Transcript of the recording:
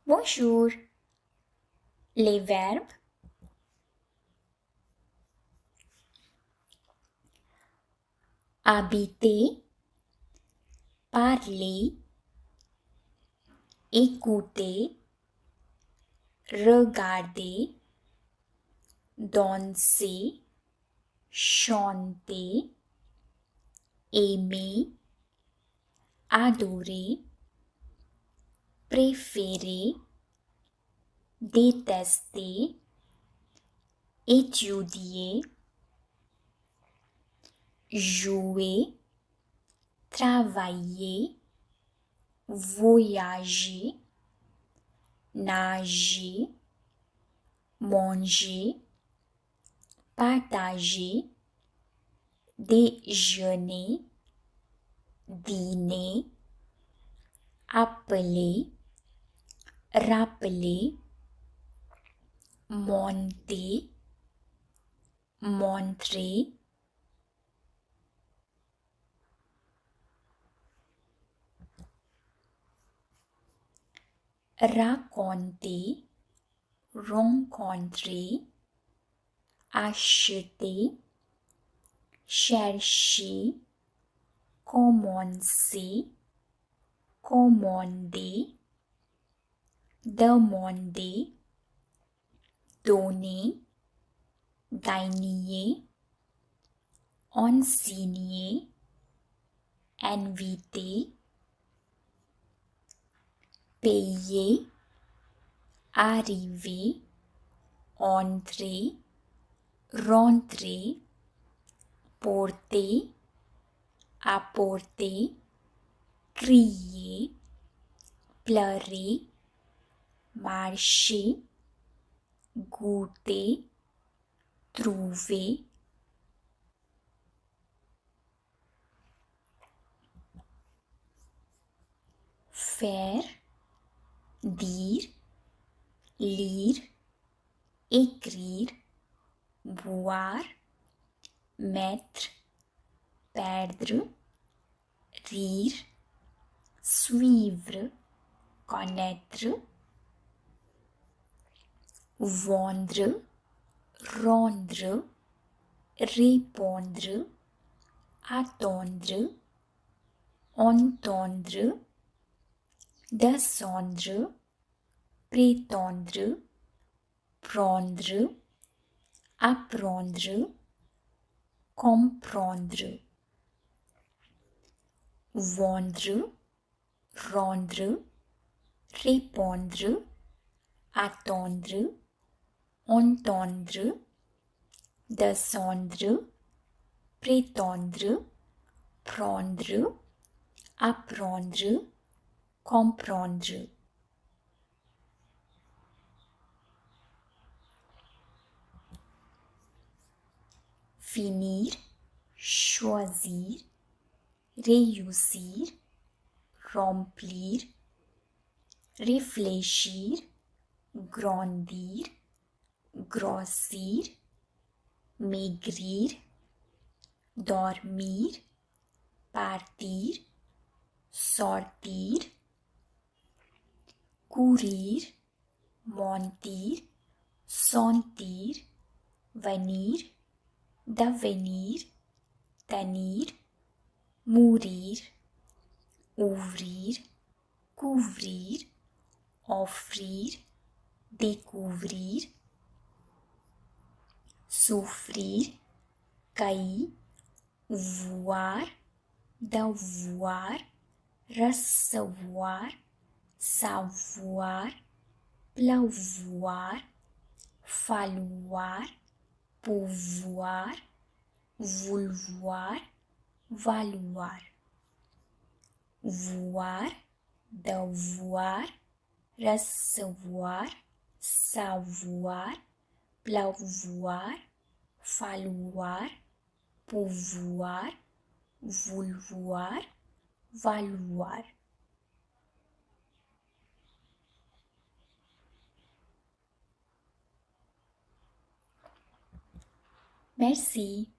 Bonjour. Les verbes habiter, parler, écouter, regarder, danser, chanter, aimer, adorer, préférer, détester, étudier, jouer, travailler, voyager, nager, manger, partager, déjeuner, dîner, appeler, rappeler, monter, montrer, raconter, rencontrer, acheter, chercher, commencer, commander, demander, donner, gagner, enseigner, inviter, payer, arriver, entrer, rentrer, porter, apporter, crier, pleurer, marcher, goûter, trouver, faire, dire, lire, écrire, boire, mettre, perdre, rire, suivre, connaître, vendre, rendre, répondre, attendre, entendre, descendre, prétendre, prendre, apprendre, comprendre, vendre, rendre, répondre, attendre, entendre, descendre, prétendre, prendre, apprendre, comprendre. Finir, choisir, réussir, remplir, réfléchir, grandir, grossir, maigrir, dormir, partir, sortir, courir, mentir, sentir, venir, devenir, tenir, mourir, ouvrir, couvrir, offrir, découvrir, souffrir, cair, voar, devoir, recevoir, savoir, pleuvoir, falloir, pouvoir, vouloir, valoir, voir, devoir, recevoir, savoir, pleuvoir, falloir, pouvoir, vouloir, valoir. Merci.